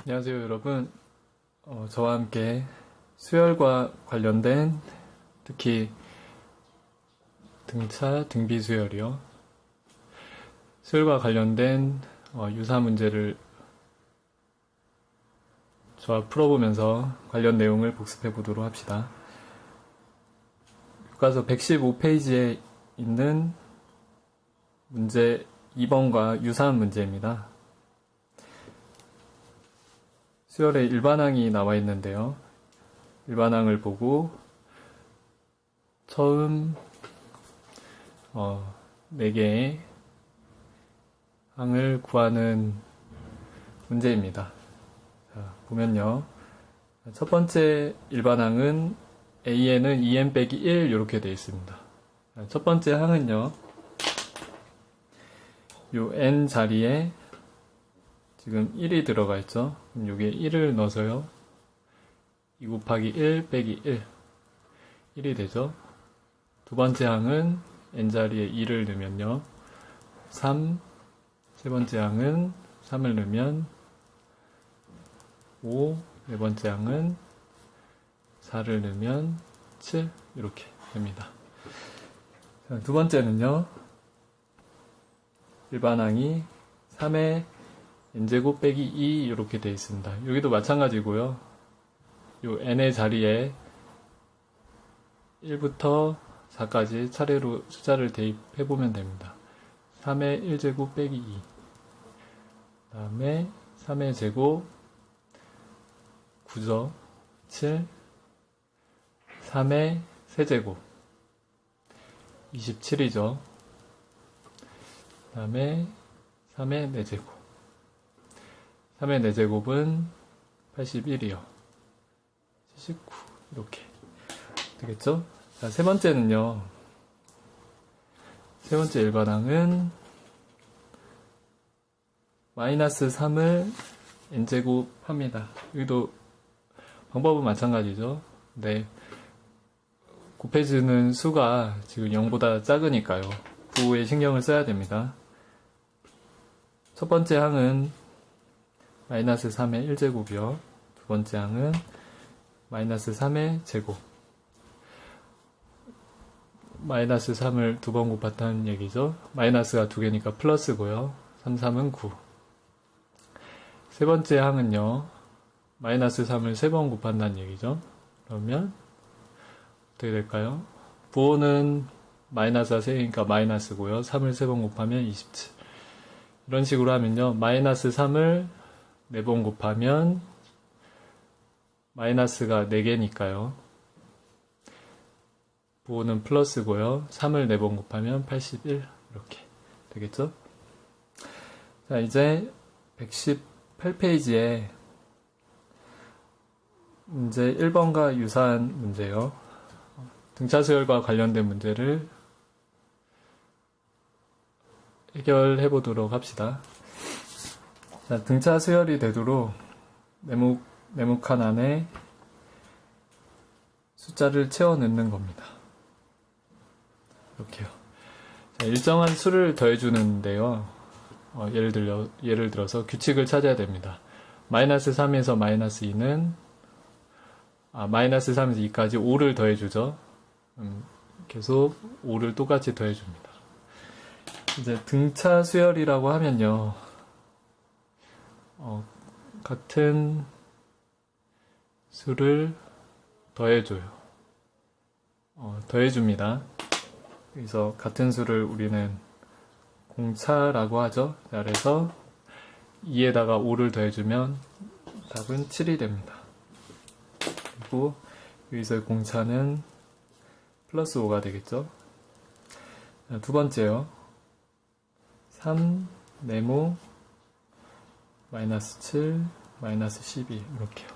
안녕하세요 여러분. 저와 함께 수혈과 관련된 특히 등차 등비 수혈이요, 수혈과 관련된 유사 문제를 저와 풀어보면서 관련 내용을 복습해 보도록 합시다. 교과서 115페이지에 있는 문제 2번과 유사한 문제입니다. 수열에 일반항이 나와 있는데요. 일반항을 보고 처음 4개의 항을 구하는 문제입니다. 자, 보면요. 첫 번째 일반항은 A에는 2n 빼기 1 이렇게 되어 있습니다. 첫 번째 항은요, 요 n 자리에 지금 1이 들어가 있죠. 그럼 여기에 1을 넣어서요, 2 곱하기 1 빼기 1이 되죠. 두 번째 항은 n자리에 2를 넣으면요 3, 세 번째 항은 3을 넣으면 5, 네 번째 항은 4를 넣으면 7 이렇게 됩니다. 자, 두 번째는요, 일반항이 3의 n제곱 빼기 2 이렇게 되어 있습니다. 여기도 마찬가지고요. 요 n의 자리에 1부터 4까지 차례로 숫자를 대입해 보면 됩니다. 3의 1제곱 빼기 2, 그 다음에 3의 제곱 9죠. 7, 3의 세제곱 27이죠. 그 다음에 3의 4제곱, 3의 4제곱은 81이요. 79 이렇게 되겠죠? 자, 세 번째는요. 세 번째 일반항은 마이너스 3을 n제곱 합니다. 여기도 방법은 마찬가지죠. 네. 곱해주는 수가 지금 0보다 작으니까요. 부호에 신경을 써야 됩니다. 첫 번째 항은 마이너스 3의 1제곱이요. 두 번째 항은 마이너스 3의 제곱. 마이너스 3을 두 번 곱했다는 얘기죠. 마이너스가 두 개니까 플러스고요. 3, 3은 9. 세 번째 항은요, 마이너스 3을 세 번 곱한다는 얘기죠. 그러면 어떻게 될까요? 부호는 마이너스가 3개니까 마이너스고요. 3을 세 번 곱하면 27. 이런 식으로 하면요, 마이너스 3을 4번 곱하면 마이너스가 4개니까요. 부호는 플러스고요. 3을 4번 곱하면 81 이렇게 되겠죠? 자, 이제 118페이지에 문제 1번과 유사한 문제요. 등차수열과 관련된 문제를 해결해 보도록 합시다. 자, 등차수열이 되도록 네모칸 안에 숫자를 채워 넣는 겁니다. 이렇게요. 자, 일정한 수를 더해주는데요. 예를 들어서 규칙을 찾아야 됩니다. 마이너스 3에서 마이너스 2는 마이너스 3에서 2까지 5를 더해주죠. 계속 5를 똑같이 더해줍니다. 이제 등차 수열이라고 하면요, 같은 수를 더해줘요. 더해줍니다. 그래서 같은 수를 우리는 공차라고 하죠. 그래서 2에다가 5를 더해주면 답은 7이 됩니다. 그리고 여기서 공차는 플러스 5가 되겠죠. 두 번째요. 3, 네모, 마이너스 7, 마이너스 12 이렇게요.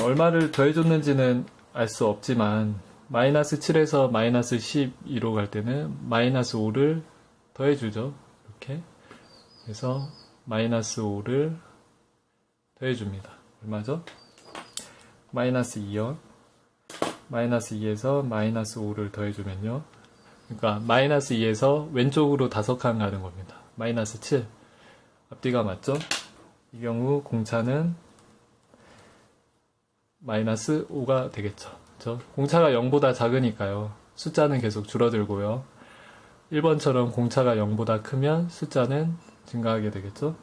얼마를 더해줬는지는 알 수 없지만 마이너스 7에서 마이너스 12로 갈 때는 마이너스 5를 더해주죠. 이렇게. 그래서 마이너스 5를 더해줍니다. 얼마죠? 마이너스 2요. 마이너스 2에서 마이너스 5를 더해주면요. 그러니까 마이너스 2에서 왼쪽으로 5칸 가는 겁니다. 마이너스 7. 앞뒤가 맞죠? 이 경우 공차는 마이너스 5가 되겠죠. 그렇죠? 공차가 0보다 작으니까요. 숫자는 계속 줄어들고요. 1번처럼 공차가 0보다 크면 숫자는 증가하게 되겠죠.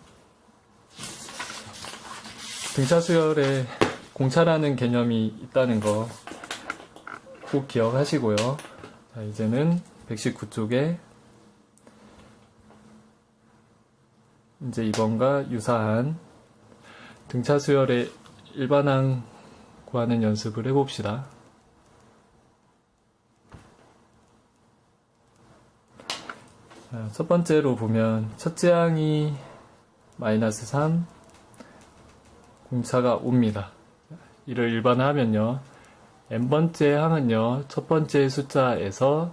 등차 수열에 공차라는 개념이 있다는 거 꼭 기억하시고요. 자, 이제는 119쪽에 이제 이번과 유사한 등차 수열의 일반항 구하는 연습을 해봅시다. 자, 첫 번째로 보면 첫째 항이 마이너스 3, 공차가 5입니다. 이를 일반화하면요. n번째 항은요. 첫 번째 숫자에서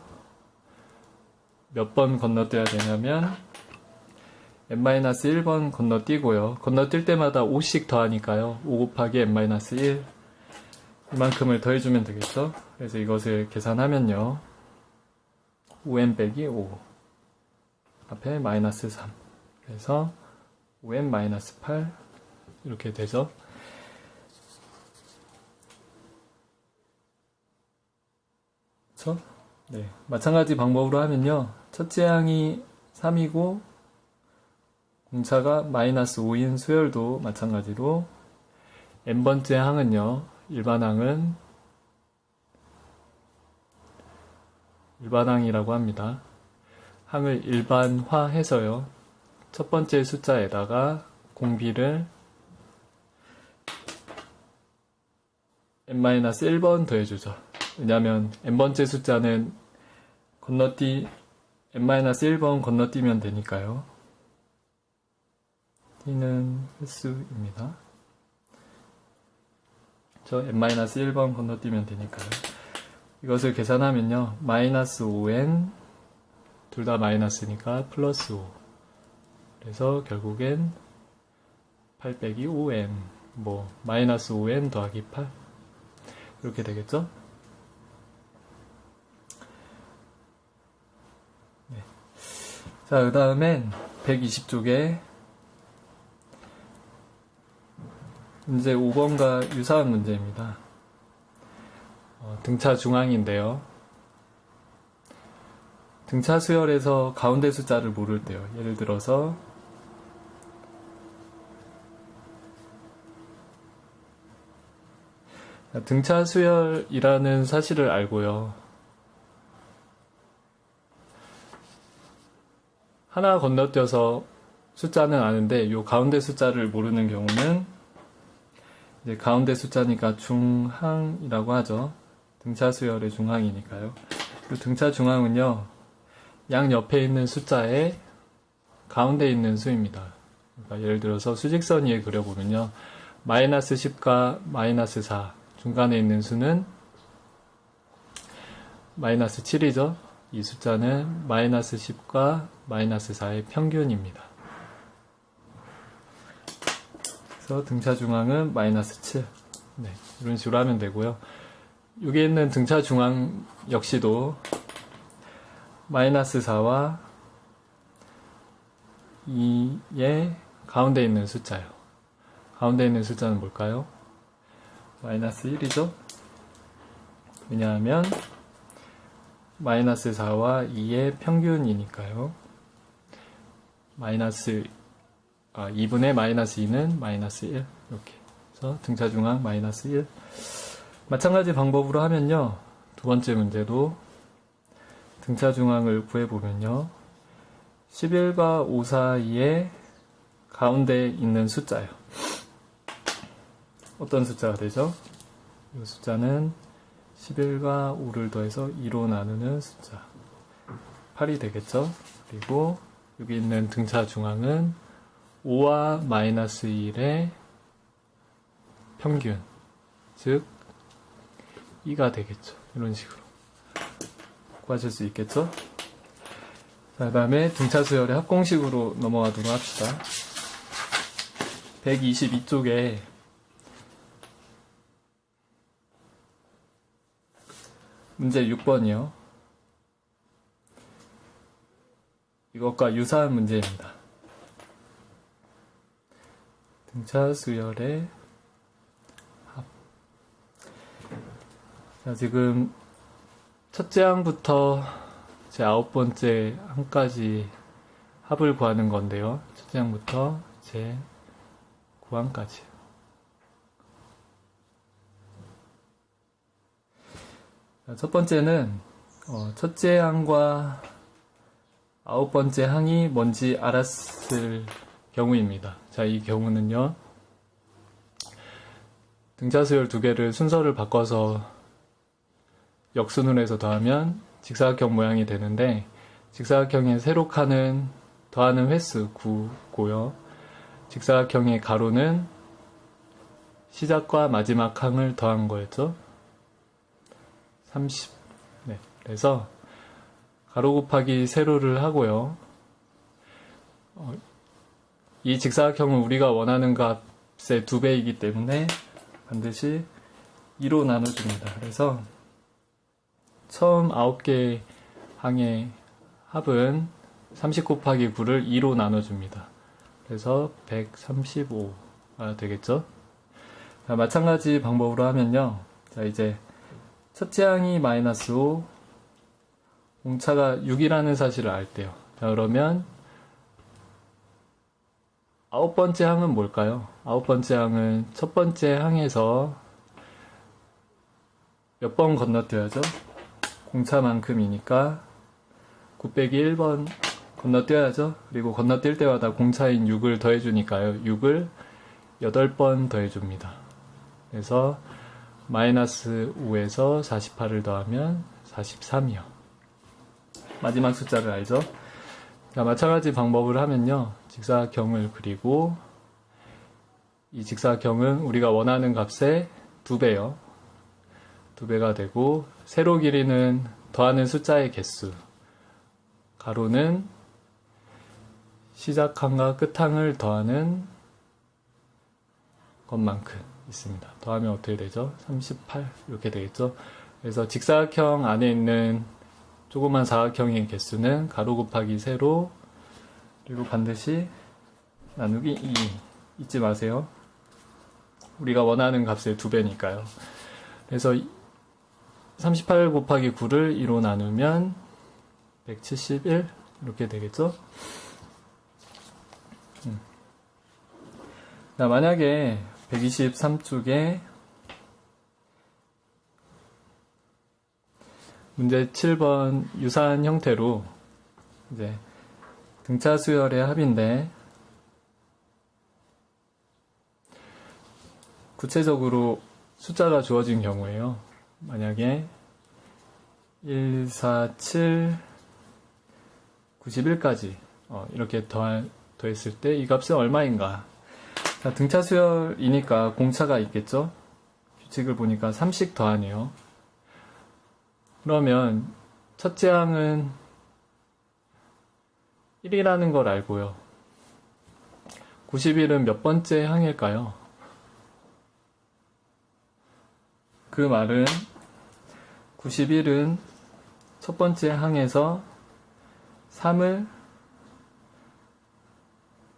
몇 번 건너뛰어야 되냐면 n-1번 건너뛰고요. 건너뛸 때마다 5씩 더하니까요. 5 곱하기 n-1 이만큼을 더해주면 되겠죠. 그래서 이것을 계산하면요. 5n 빼기 5 앞에 마이너스 3 그래서 5n 마이너스 8 이렇게 되죠. 그쵸? 네. 마찬가지 방법으로 하면요. 첫째 항이 3이고 공차가 마이너스 5인 수열도 마찬가지로 n번째 항은요. 일반항이라고 합니다. 항을 일반화해서요. 첫 번째 숫자에다가 공비를 n-1번 더해주죠. 왜냐하면 n번째 숫자는 n-1번 건너뛰면 되니까요. t는 횟수입니다. 저 n-1번 건너뛰면 되니까요. 이것을 계산하면요. 마이너스 5n 둘 다 마이너스니까 플러스 5 그래서 결국엔 8 빼기 5n 마이너스 5n 더하기 8 이렇게 되겠죠? 네. 자, 그 다음엔 120쪽에 문제 5번과 유사한 문제입니다. 등차 중항인데요. 등차 수열에서 가운데 숫자를 모를 때요. 예를 들어서 등차 수열이라는 사실을 알고요. 하나 건너뛰어서 숫자는 아는데 요 가운데 숫자를 모르는 경우는 이제 가운데 숫자니까 중항이라고 하죠. 등차 수열의 중항이니까요. 그 등차 중항은요. 양 옆에 있는 숫자의 가운데 있는 수입니다. 그러니까 예를 들어서 수직선 위에 그려보면요. 마이너스 10과 마이너스 4 중간에 있는 수는 마이너스 7이죠. 이 숫자는 마이너스 10과 마이너스 4의 평균입니다. 그래서 등차 중항은 마이너스 7. 네, 이런 식으로 하면 되고요. 여기 있는 등차 중항 역시도 마이너스 4와 2의 가운데 있는 숫자요. 가운데 있는 숫자는 뭘까요? 마이너스 1이죠. 왜냐하면 마이너스 4와 2의 평균이니까요. 2분의 마이너스 2는 마이너스 1 이렇게 그래서 등차 중항 마이너스 1 마찬가지 방법으로 하면요. 두 번째 문제도 등차 중항을 구해보면요. 11과 5 사이에 가운데 있는 숫자요. 어떤 숫자가 되죠? 이 숫자는 11과 5를 더해서 2로 나누는 숫자 8이 되겠죠? 그리고 여기 있는 등차 중항은 5와 마이너스 1의 평균 즉 2가 되겠죠. 이런 식으로 구하실 수 있겠죠? 자, 그 다음에 등차 수열의 합공식으로 넘어가도록 합시다. 122쪽에 문제 6번이요. 이것과 유사한 문제입니다. 등차 수열의 합. 자, 지금 첫째 항부터 제 9번째 항까지 합을 구하는 건데요. 첫째 항부터 제 9항까지. 첫 번째는 첫째 항과 9번째 항이 뭔지 알았을 경우입니다. 자, 이 경우는요, 등차수열 두 개를 순서를 바꿔서 역순으로 해서 더하면 직사각형 모양이 되는데, 직사각형의 세로칸은 더하는 횟수 9고요. 직사각형의 가로는 시작과 마지막 항을 더한 거였죠. 30. 네. 그래서 가로 곱하기 세로를 하고요. 이 직사각형은 우리가 원하는 값의 2배이기 때문에 반드시 2로 나눠줍니다. 그래서 처음 9개 항의 합은 30 곱하기 9를 2로 나눠줍니다. 그래서 135가 되겠죠. 자, 마찬가지 방법으로 하면요. 자, 이제 첫째 항이 마이너스 5, 공차가 6이라는 사실을 알 때요. 자, 그러면 9번째 항은 뭘까요? 9번째 항은 첫 번째 항에서 몇 번 건너뛰어야죠? 공차만큼이니까 9 빼기 1번 건너뛰어야죠? 그리고 건너뛸 때마다 공차인 6을 더해주니까요. 6을 8번 더해줍니다. 그래서 마이너스 5에서 48을 더하면 43이요. 마지막 숫자를 알죠? 자, 마찬가지 방법을 하면요. 직사각형을 그리고 이 직사각형은 우리가 원하는 값의 2배요. 2배가 되고 세로 길이는 더하는 숫자의 개수, 가로는 시작항과 끝항을 더하는 것만큼 있습니다. 더하면 어떻게 되죠? 38 이렇게 되겠죠? 그래서 직사각형 안에 있는 조그만 사각형의 개수는 가로 곱하기 세로, 그리고 반드시 나누기 2 잊지 마세요. 우리가 원하는 값의 2배니까요. 그래서 38 곱하기 9를 2로 나누면 171 이렇게 되겠죠? 자, 만약에 123쪽에 문제 7번 유사한 형태로 이제 등차 수열의 합인데 구체적으로 숫자가 주어진 경우에요. 만약에 1, 4, 7, 91까지 이렇게 더했을 때 이 값은 얼마인가? 자, 등차 수열이니까 공차가 있겠죠? 규칙을 보니까 3씩 더하네요. 그러면 첫째 항은 1이라는 걸 알고요. 91은 몇 번째 항일까요? 그 말은 91은 첫 번째 항에서 3을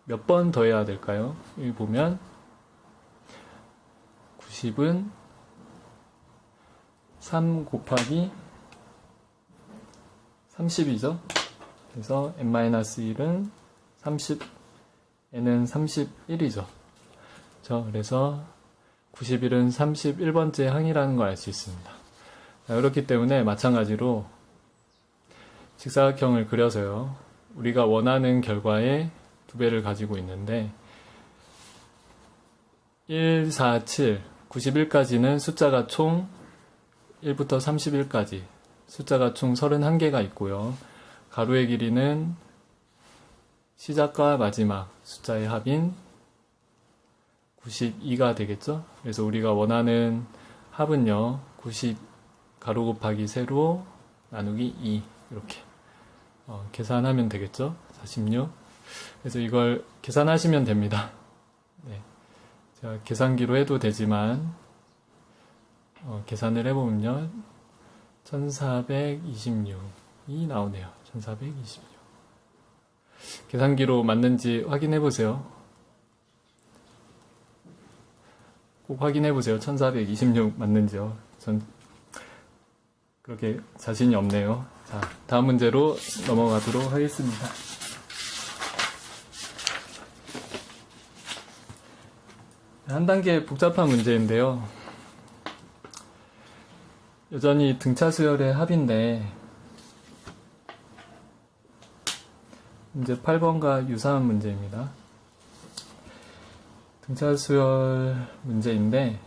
몇 번 더해야 될까요? 여기 보면 90은 3 곱하기 30이죠. 그래서 n-1은 30, n은 31이죠. 그래서 91은 31번째 항이라는 걸 알 수 있습니다. 자, 그렇기 때문에 마찬가지로 직사각형을 그려서요. 우리가 원하는 결과의 2배를 가지고 있는데 1, 4, 7, 91까지는 숫자가 총 1부터 31까지 숫자가 총 31개가 있고요. 가로의 길이는 시작과 마지막 숫자의 합인 92가 되겠죠? 그래서 우리가 원하는 합은요. 90 가로 곱하기 세로 나누기 2 이렇게 계산하면 되겠죠? 46. 그래서 이걸 계산하시면 됩니다. 네. 제가 계산기로 해도 되지만 계산을 해보면요. 1426이 나오네요. 1426. 계산기로 맞는지 확인해 보세요. 꼭 확인해 보세요. 1426 맞는지요. 전 그렇게 자신이 없네요. 자, 다음 문제로 넘어가도록 하겠습니다. 한 단계 복잡한 문제인데요. 여전히 등차 수열의 합인데 문제 8번과 유사한 문제입니다. 등차 수열 문제인데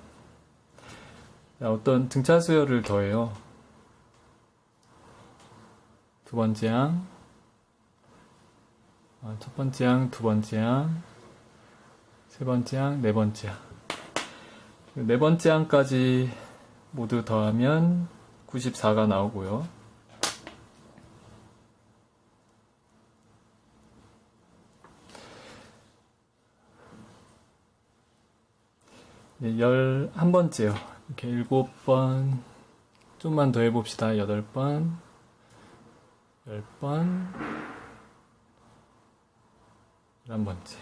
어떤 등차 수열을 더해요. 두 번째 항, 첫 번째 항, 두 번째 항, 세 번째 항, 네 번째 항. 네 번째 항까지 모두 더하면 94가 나오고요. 네, 11번째요. 이렇게 7번, 좀만 더 해봅시다. 8번, 10번, 11번째.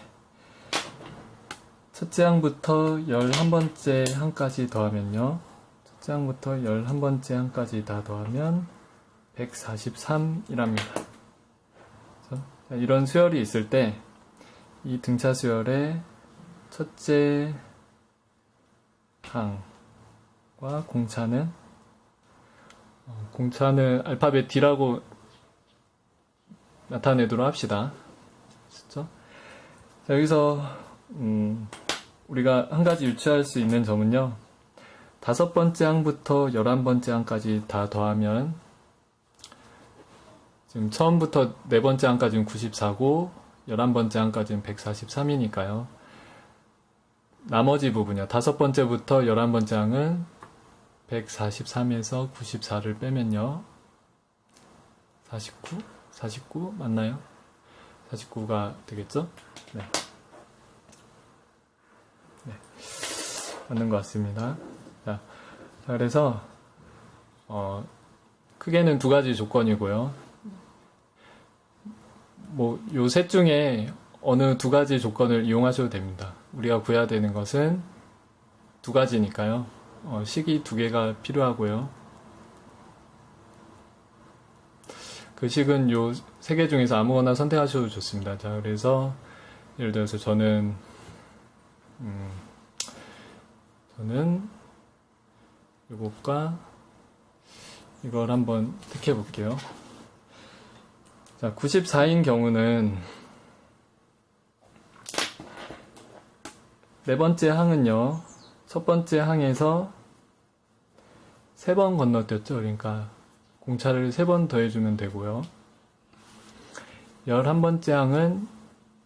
첫째 항부터 11번째 항까지 더하면요. 첫째 항부터 11번째 항까지 다 더하면 143이랍니다. 이런 수열이 있을 때 이 등차 수열의 첫째 항과 공차는 알파벳 D라고 나타내도록 합시다. 그렇죠? 자, 여기서 우리가 한 가지 유추할 수 있는 점은요. 5번째 항부터 11번째 항까지 다 더하면 지금 처음부터 4번째 항까지는 94고 11번째 항까지는 143이니까요. 나머지 부분이요. 5번째부터 11번째 항은 143에서 94를 빼면요. 49 맞나요? 49가 되겠죠? 네. 맞는 것 같습니다. 자, 그래서 크게는 두 가지 조건이고요. 요 셋 중에 어느 두 가지 조건을 이용하셔도 됩니다. 우리가 구해야 되는 것은 두 가지니까요. 식이 두 개가 필요하고요. 그 식은 요 세 개 중에서 아무거나 선택하셔도 좋습니다. 자, 그래서 예를 들어서 저는 이것과 이걸 한번 택해 볼게요. 자, 94인 경우는 네 번째 항은요, 첫 번째 항에서 3번 건너뛰었죠. 그러니까 공차를 3번 더해주면 되고요. 11번째 항은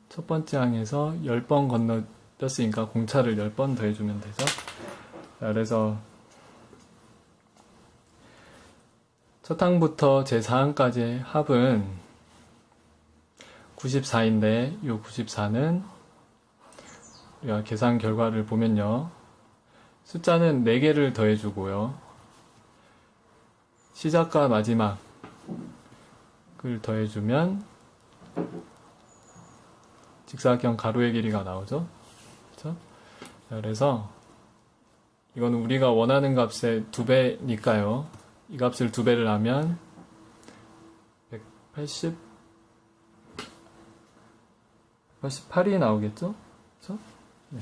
첫 번째 항에서 10번 건너뛰었으니까 공차를 10번 더해주면 되죠. 자, 그래서 첫 항부터 제4항까지의 합은 94인데 이 94는 우리가 계산 결과를 보면요. 숫자는 4개를 더해주고요. 시작과 마지막을 더해주면 직사각형 가로의 길이가 나오죠. 그렇죠? 그래서 이거는 우리가 원하는 값의 2배니까요. 이 값을 2배를 하면 188이 나오겠죠? 그렇죠? 네.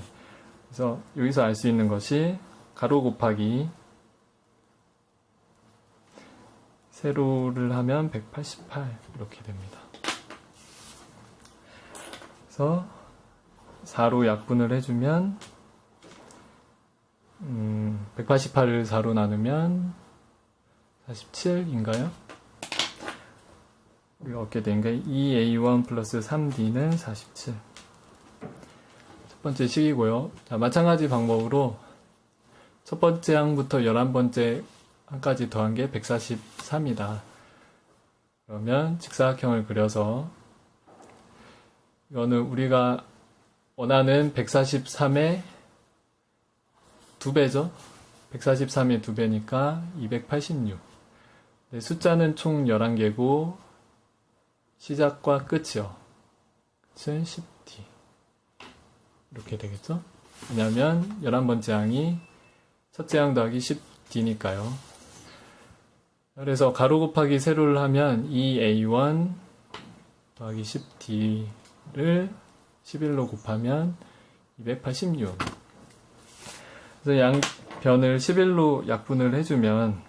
그래서 여기서 알 수 있는 것이 가로 곱하기 세로를 하면 188 이렇게 됩니다. 그래서 4로 약분을 해주면 188을 4로 나누면 47인가요? 우리가 얻게 된 게 2a1 플러스 3d는 47. 첫 번째 식이고요. 자, 마찬가지 방법으로 첫 번째 항부터 11번째 항까지 더한 게 143이다. 그러면 직사각형을 그려서 이거는 우리가 원하는 143의 2배죠. 143의 2배니까 286. 네, 숫자는 총 11개고 시작과 끝이요. 끝은 10t. 이렇게 되겠죠? 왜냐면 11번째 항이 첫째 항 더하기 10D니까요. 그래서 가로 곱하기 세로를 하면 2A1 더하기 10D를 11로 곱하면 286. 그래서 양변을 11로 약분을 해주면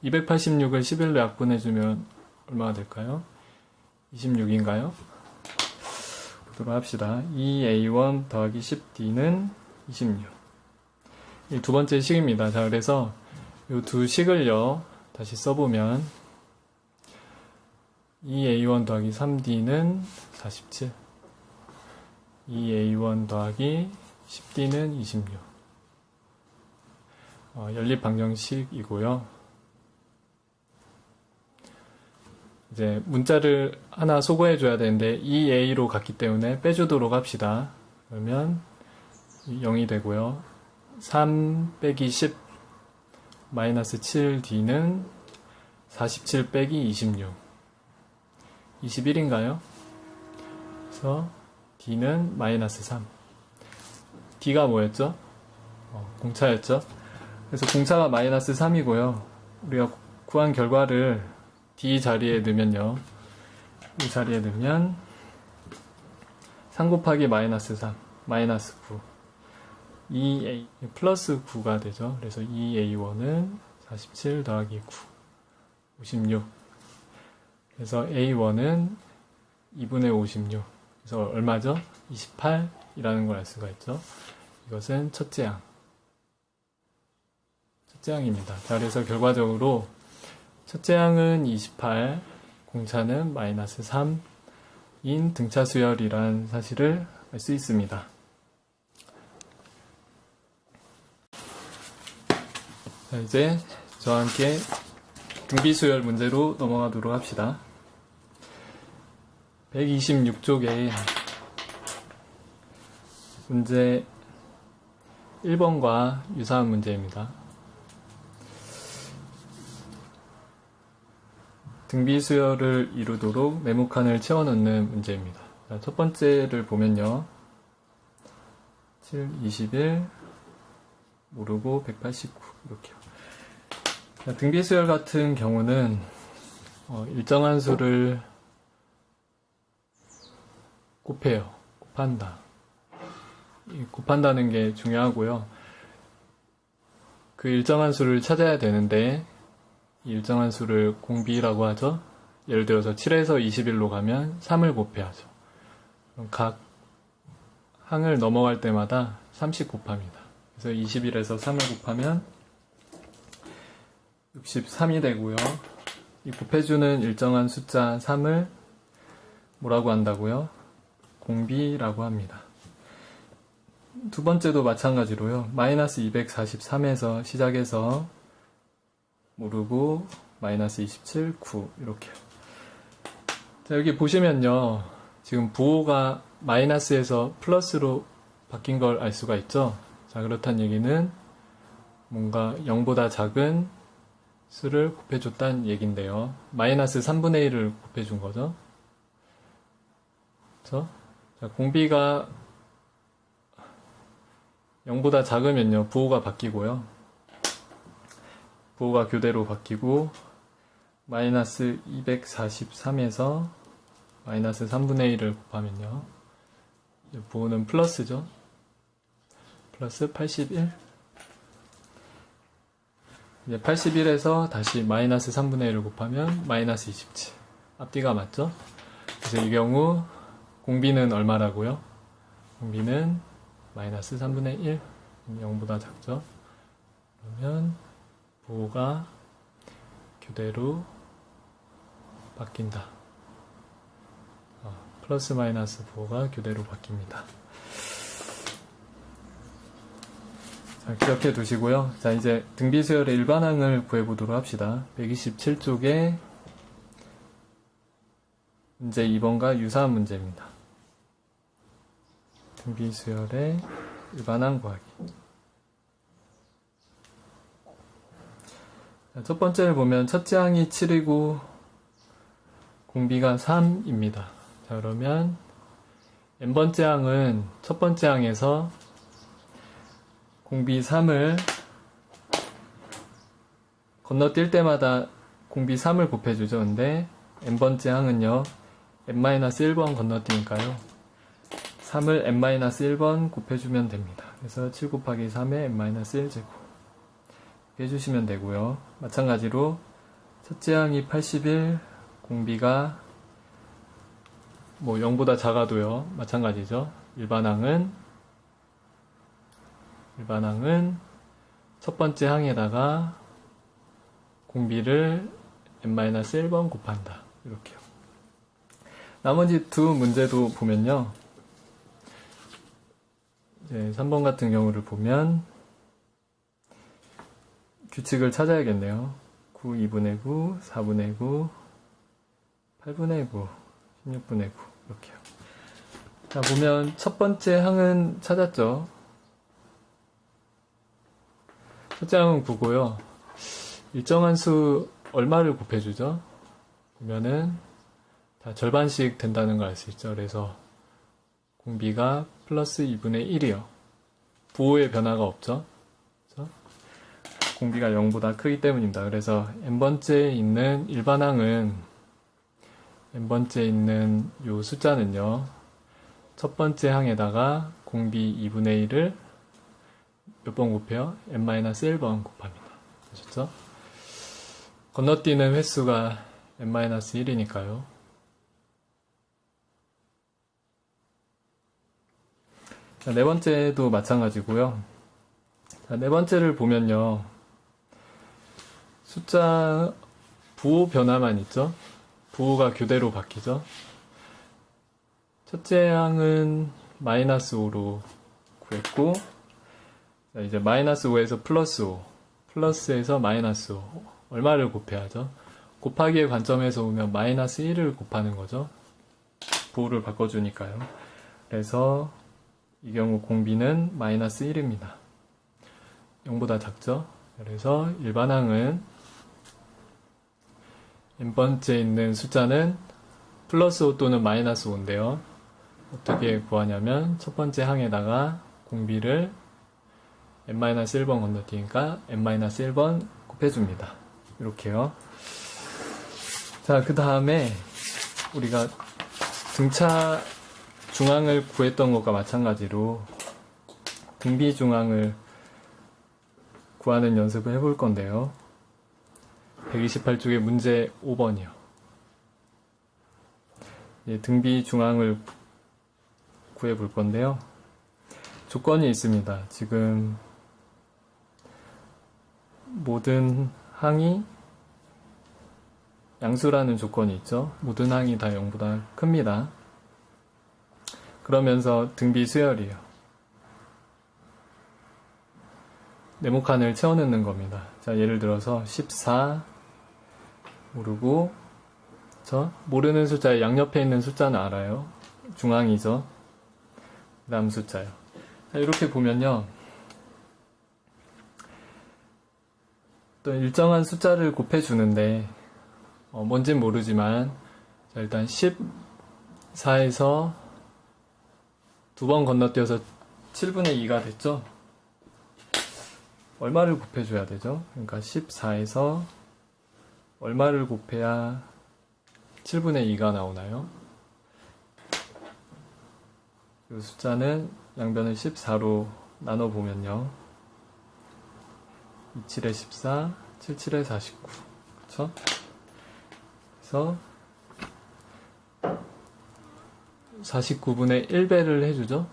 286을 11로 약분해주면 얼마가 될까요? 26인가요? 보도록 합시다. 2A1 더하기 10D는 26. 이 두 번째 식입니다. 자, 그래서 이 두 식을요, 다시 써보면 2A1 더하기 3D는 47. 2A1 더하기 10D는 26. 연립방정식이고요. 이제 문자를 하나 소거해줘야 되는데 2A로 갔기 때문에 빼주도록 합시다. 그러면 0이 되고요. 3 빼기 10 마이너스 7D는 47 빼기 26. 21인가요? 그래서 D는 마이너스 3. D가 뭐였죠? 공차였죠? 그래서 공차가 마이너스 3이고요. 우리가 구한 결과를 D 자리에 넣으면요. 이 자리에 넣으면 3 곱하기 마이너스 3, 마이너스 9. 2A 플러스 9가 되죠. 그래서 2A1은 47 더하기 9, 56. 그래서 A1은 2분의 56. 그래서 얼마죠? 28이라는 걸 알 수가 있죠. 이것은 첫째 항. 첫째 항입니다. 자, 그래서 결과적으로 첫째 항은 28, 공차는 마이너스 3인 등차수열이란 사실을 알 수 있습니다. 자, 이제 저와 함께 등비수열 문제로 넘어가도록 합시다. 126쪽에 문제 1번과 유사한 문제입니다. 등비수열을 이루도록 네모칸을 채워넣는 문제입니다. 자, 첫 번째를 보면요. 7, 21, 모르고 189 이렇게요. 자, 등비수열 같은 경우는 일정한 수를 곱해요. 곱한다. 곱한다는 게 중요하고요. 그 일정한 수를 찾아야 되는데 이 일정한 수를 공비라고 하죠. 예를 들어서 7에서 21로 가면 3을 곱해야죠. 그럼 각 항을 넘어갈 때마다 3씩 곱합니다. 그래서 21에서 3을 곱하면 63이 되고요. 이 곱해주는 일정한 숫자 3을 뭐라고 한다고요? 공비라고 합니다. 두 번째도 마찬가지로요. 마이너스 243에서 시작해서 모르고 마이너스 27, 9 이렇게요. 자, 여기 보시면요. 지금 부호가 마이너스에서 플러스로 바뀐 걸 알 수가 있죠. 자, 그렇다는 얘기는 뭔가 0보다 작은 수를 곱해줬다는 얘기인데요. 마이너스 3분의 1을 곱해준 거죠. 그렇죠? 자, 공비가 0보다 작으면요. 부호가 바뀌고요. 부호가 교대로 바뀌고 마이너스 243에서 마이너스 3분의 1을 곱하면요. 부호는 플러스죠. 플러스 81. 이제 81에서 다시 마이너스 3분의 1을 곱하면 마이너스 27. 앞뒤가 맞죠? 그래서 이 경우 공비는 얼마라고요? 공비는 마이너스 3분의 1. 0보다 작죠? 그러면 부호가 교대로 바뀐다. 플러스 마이너스 부호가 교대로 바뀝니다. 자, 기억해 두시고요. 자, 이제 등비수열의 일반항을 구해보도록 합시다. 127쪽에 문제 2번과 유사한 문제입니다. 등비수열의 일반항 구하기. 자, 첫 번째를 보면 첫째 항이 7이고 공비가 3입니다. 자, 그러면 n번째 항은 첫 번째 항에서 공비 3을 건너뛸 때마다 공비 3을 곱해주죠. 근데 n번째 항은요, n-1번 건너뛰니까요. 3을 n-1번 곱해주면 됩니다. 그래서 7 곱하기 3에 n-1제곱 해주시면 되고요. 마찬가지로 첫째 항이 81, 공비가 뭐 0보다 작아도요. 마찬가지죠. 일반항은 첫 번째 항에다가 공비를 n-1번 곱한다. 이렇게요. 나머지 두 문제도 보면요. 이제 3번 같은 경우를 보면 규칙을 찾아야겠네요. 9, 2분의 9, 4분의 9, 8분의 9, 16분의 9 이렇게요. 자, 보면 첫 번째 항은 찾았죠. 첫째 항은 9고요. 일정한 수 얼마를 곱해주죠? 보면은 다 절반씩 된다는 걸 알 수 있죠. 그래서 공비가 플러스 2분의 1이요. 부호의 변화가 없죠. 그렇죠? 공비가 0보다 크기 때문입니다. 그래서 n번째에 있는 일반항은 n번째에 있는 요 숫자는요. 첫 번째 항에다가 공비 2분의 1을 몇 번 곱해요? n-1번 곱합니다. 아셨죠? 건너뛰는 횟수가 n-1이니까요. 자, 네 번째도 마찬가지고요. 자, 네 번째를 보면요. 숫자 부호 변화만 있죠. 부호가 교대로 바뀌죠. 첫째 항은 마이너스 5로 구했고, 자, 이제 마이너스 5에서 플러스 5, 플러스에서 마이너스 5 얼마를 곱해야죠? 곱하기의 관점에서 보면 마이너스 1을 곱하는 거죠. 부호를 바꿔주니까요. 그래서 이 경우 공비는 마이너스 1입니다. 0보다 작죠? 그래서 일반항은 n번째에 있는 숫자는 플러스 5 또는 마이너스 5인데요. 어떻게 구하냐면 첫 번째 항에다가 공비를 n-1번 건너뛰니까 n-1번 곱해줍니다. 이렇게요. 자, 그 다음에 우리가 등차 중앙을 구했던 것과 마찬가지로 등비 중앙을 구하는 연습을 해볼 건데요. 128쪽의 문제 5번이요. 등비 중앙을 구해볼 건데요. 조건이 있습니다. 지금 모든 항이 양수라는 조건이 있죠. 모든 항이 다 0보다 큽니다. 그러면서 등비 수열이에요. 네모칸을 채워넣는 겁니다. 자, 예를 들어서 14 모르고 모르는 숫자의 양옆에 있는 숫자는 알아요. 중앙이죠. 그 다음 숫자요. 자, 이렇게 보면요. 또 일정한 숫자를 곱해주는데 뭔진 모르지만 자, 일단 14에서 두 번 건너뛰어서 7분의 2가 됐죠. 얼마를 곱해줘야 되죠? 그러니까 14에서 얼마를 곱해야 7분의 2가 나오나요? 이 숫자는 양변을 14로 나눠보면요. 27에 14, 77에 49. 그쵸? 그래서 49분의 1배를 해주죠?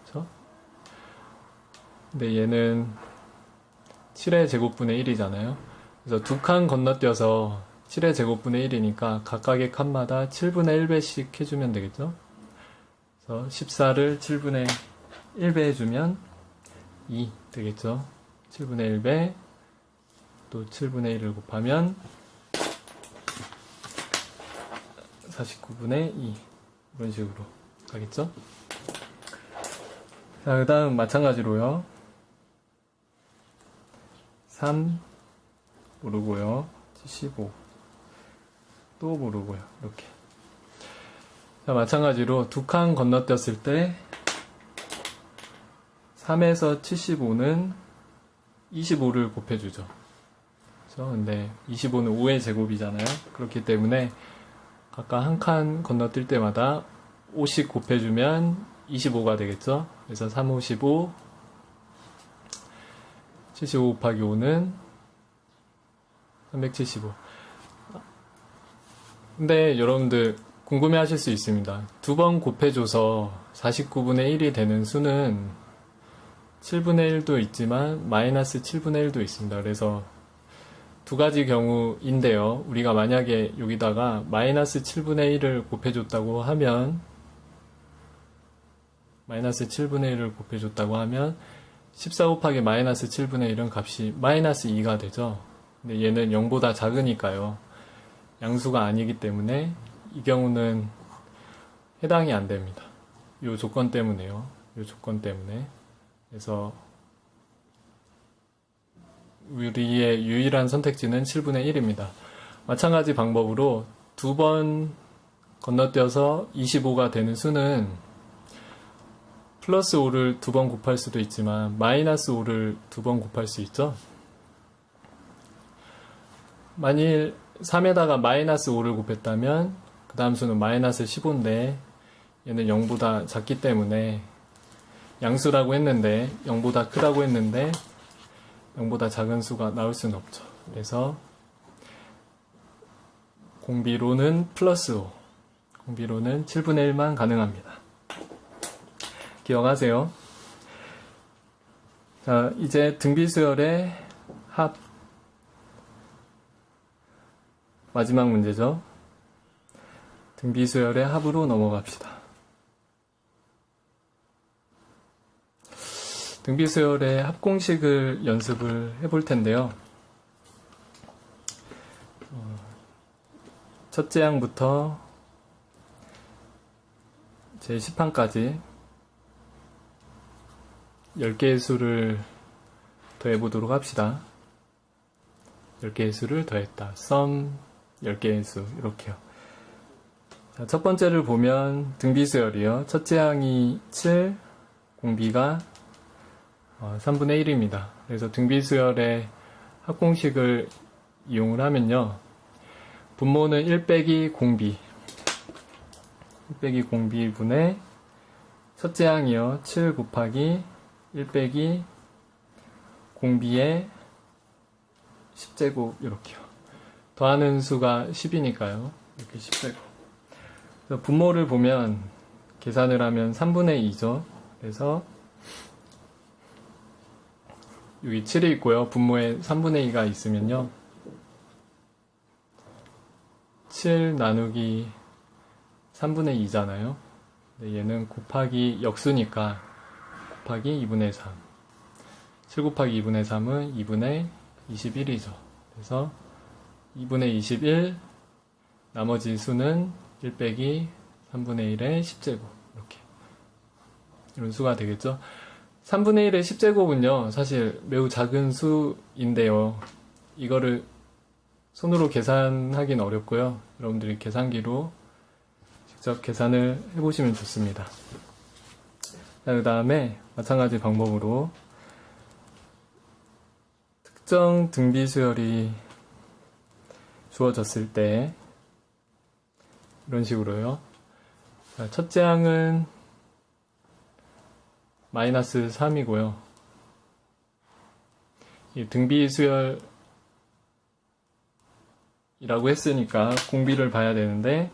그쵸? 근데 얘는 7의 제곱분의 1이잖아요. 그래서 두 칸 건너뛰어서 7의 제곱분의 1이니까 각각의 칸마다 7분의 1배씩 해주면 되겠죠? 그래서 14를 7분의 1배 해주면 2 되겠죠? 7분의 1배 또 7분의 1을 곱하면 49분의 2 이런 식으로 가겠죠? 자, 그 다음 마찬가지로요. 3 모르고요. 75 또 모르고요. 이렇게. 자, 마찬가지로 두 칸 건너뛰었을 때 3에서 75는 25를 곱해주죠. 그렇죠? 근데 25는 5의 제곱이잖아요. 그렇기 때문에 각각 한 칸 건너뛸 때마다 5씩 곱해주면 25가 되겠죠. 그래서 3, 5, 15, 75 곱하기 5는 375. 근데 여러분들 궁금해 하실 수 있습니다. 두 번 곱해줘서 49분의 1이 되는 수는 7분의 1도 있지만 마이너스 7분의 1도 있습니다. 그래서 두 가지 경우인데요. 우리가 만약에 여기다가 마이너스 7분의 1을 곱해줬다고 하면 마이너스 7분의 1을 곱해줬다고 하면 14 곱하기 마이너스 7분의 1은 값이 마이너스 2가 되죠. 근데 얘는 0보다 작으니까요. 양수가 아니기 때문에 이 경우는 해당이 안 됩니다. 이 조건 때문에요. 이 조건 때문에. 그래서 우리의 유일한 선택지는 7분의 1입니다. 마찬가지 방법으로 두 번 건너뛰어서 25가 되는 수는 플러스 5를 두 번 곱할 수도 있지만 마이너스 5를 두 번 곱할 수 있죠. 만일 3에다가 마이너스 5를 곱했다면 그 다음 수는 마이너스 15인데 얘는 0보다 작기 때문에 양수라고 했는데 0보다 크다고 했는데 0보다 작은 수가 나올 수는 없죠. 그래서 공비로는 플러스 5, 공비로는 7분의 1만 가능합니다. 기억하세요. 자, 이제 등비수열의 합 마지막 문제죠. 등비수열의 합으로 넘어갑시다. 등비수열의 합공식을 연습을 해볼 텐데요. 첫째 항부터 제 10항까지 10개의 수를 더해보도록 합시다. 10개의 수를 더했다. sum 10개의 수 이렇게요. 자, 첫 번째를 보면 등비수열이요. 첫째 항이 7, 공비가 3분의 1입니다. 그래서 등비수열의 합공식을 이용을 하면요. 분모는 1 빼기 공비 1 빼기 공비분의 첫째 항이요. 7 곱하기 1 빼기 공비의 10제곱 이렇게요. 더하는 수가 10이니까요. 이렇게 10제곱. 그래서 분모를 보면 계산을 하면 3분의 2죠. 그래서 여기 7이 있고요. 분모에 3분의 2가 있으면요. 7 나누기 3분의 2잖아요. 얘는 곱하기 역수니까 곱하기 2분의 3. 7 곱하기 2분의 3은 2분의 21이죠. 그래서 2분의 21, 나머지 수는 1 빼기 3분의 1의 10제곱. 이렇게. 이런 수가 되겠죠. 3분의 1의 10제곱은요, 사실 매우 작은 수인데요. 이거를 손으로 계산하기는 어렵고요. 여러분들이 계산기로 직접 계산을 해보시면 좋습니다. 그 다음에 마찬가지 방법으로 특정 등비수열이 주어졌을 때 이런 식으로요. 첫째 항은 마이너스 3이고요. 이 등비수열이라고 했으니까 공비를 봐야 되는데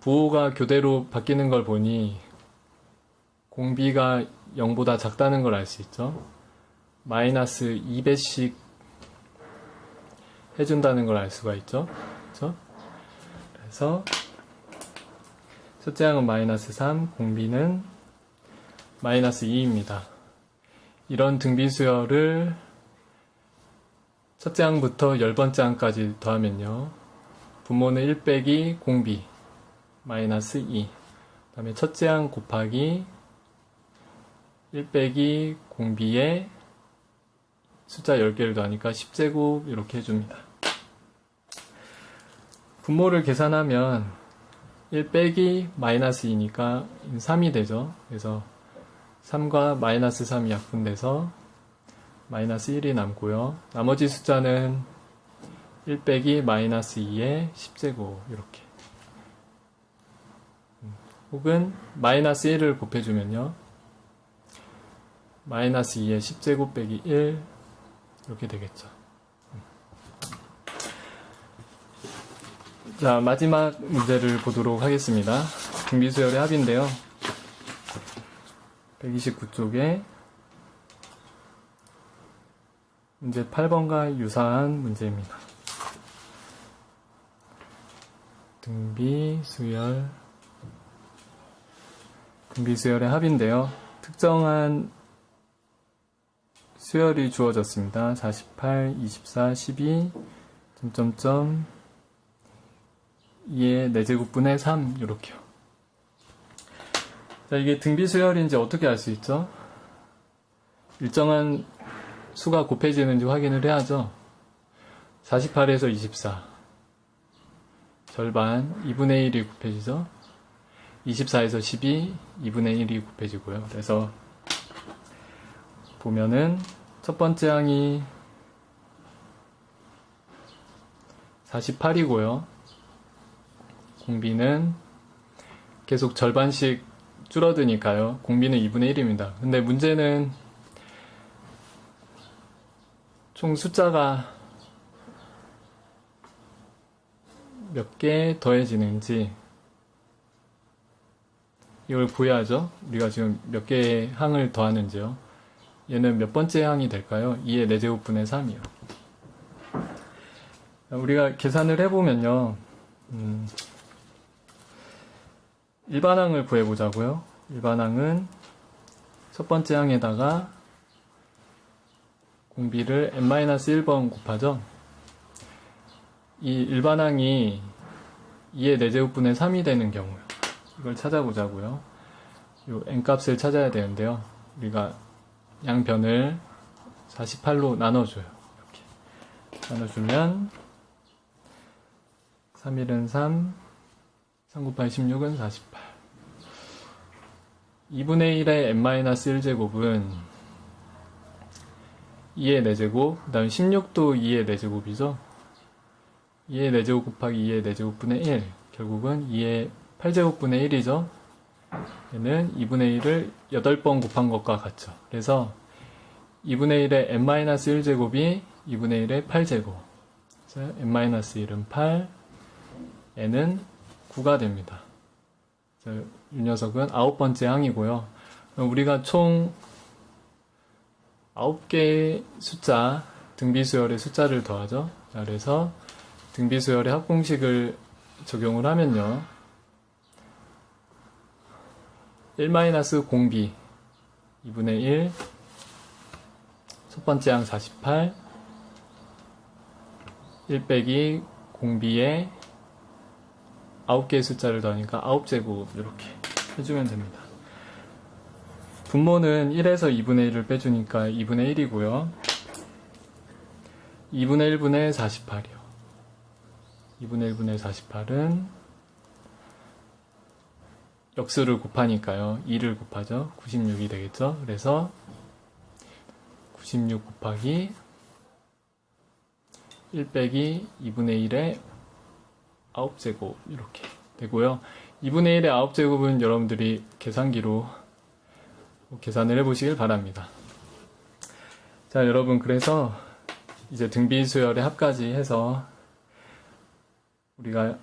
부호가 교대로 바뀌는 걸 보니 공비가 0보다 작다는 걸 알 수 있죠. 마이너스 2배씩 해준다는 걸 알 수가 있죠. 그렇죠? 그래서 첫째 항은 마이너스 3, 공비는 마이너스 2입니다. 이런 등비수열을 첫째 항부터 10번째 항까지 더하면요. 분모는 1 빼기 공비 마이너스 2. 그 다음에 첫째 항 곱하기 1 빼기 공비에 숫자 10개를 더하니까 10제곱 이렇게 해줍니다. 분모를 계산하면 1 빼기 마이너스 2니까 3이 되죠. 그래서 3과 마이너스 3이 약분돼서 마이너스 1이 남고요. 나머지 숫자는 1 빼기 마이너스 2의 10제곱 이렇게. 혹은 마이너스 1을 곱해주면요. 마이너스 2의 10제곱 빼기 1 이렇게 되겠죠. 자, 마지막 문제를 보도록 하겠습니다. 등비수열의 합인데요. 129쪽에 문제 8번과 유사한 문제입니다. 등비수열의 합인데요. 특정한 수열이 주어졌습니다. 48, 24, 12, 점점점 2의 4제곱분의 3 이렇게요. 자, 이게 등비수열인지 어떻게 알 수 있죠? 일정한 수가 곱해지는지 확인을 해야죠. 48에서 24 절반 2분의 1이 곱해지죠. 24에서 12 2분의 1이 곱해지고요. 그래서 보면은 첫 번째 항이 48이고요. 공비는 계속 절반씩 줄어드니까요. 공비는 2분의 1입니다. 근데 문제는 총 숫자가 몇 개 더해지는지 이걸 구해야죠. 우리가 지금 몇 개의 항을 더하는지요. 얘는 몇 번째 항이 될까요? 2의 4제곱분의 3이요. 우리가 계산을 해보면요. 일반항을 구해보자고요. 일반항은 첫 번째 항에다가 공비를 n-1번 곱하죠. 이 일반항이 2의 4제곱분의 3이 되는 경우요. 이걸 찾아보자고요. 요 n값을 찾아야 되는데요. 우리가 양변을 48로 나눠줘요. 이렇게 나눠주면 3일은 3, 3 곱하기 16은 48. 2분의 1의 n-1제곱은 2의 4제곱, 그 다음 16도 2의 4제곱이죠. 2의 4제곱 곱하기 2의 4제곱분의 1, 결국은 2의 8제곱분의 1이죠. 얘는 2분의 1을 8번 곱한 것과 같죠. 그래서 2분의 1의 n-1제곱이 2분의 1의 8제곱. 그래서 n-1은 8, n은 9가 됩니다. 이 녀석은 9번째 항이고요. 우리가 총 9개의 숫자, 등비수열의 숫자를 더하죠. 그래서 등비수열의 합공식을 적용을 하면요. 1-공비 2분의 1 첫 번째 항 48 1 빼기 공비에 9개의 숫자를 더하니까 9제곱 이렇게 해주면 됩니다. 분모는 1에서 2분의 1을 빼주니까 2분의 1이고요. 2분의 1분의 48이요. 2분의 1분의 48은 역수를 곱하니까요. 2를 곱하죠. 96이 되겠죠. 그래서 96 곱하기 1 빼기 2분의 1의 9제곱 이렇게 되고요. 2분의 1의 9제곱은 여러분들이 계산기로 계산을 해보시길 바랍니다. 자, 여러분, 그래서 이제 등비수열의 합까지 해서 우리가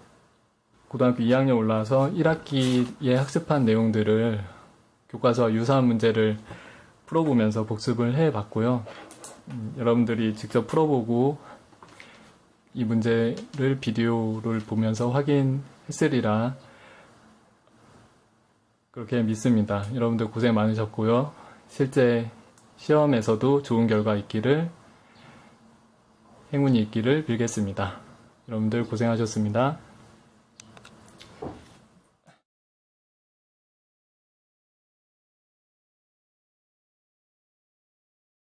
고등학교 2학년 올라와서 1학기에 학습한 내용들을 교과서와 유사한 문제를 풀어보면서 복습을 해봤고요. 여러분들이 직접 풀어보고 이 문제를 비디오를 보면서 확인했으리라 그렇게 믿습니다. 여러분들 고생 많으셨고요. 실제 시험에서도 좋은 결과 있기를, 행운이 있기를 빌겠습니다. 여러분들 고생하셨습니다.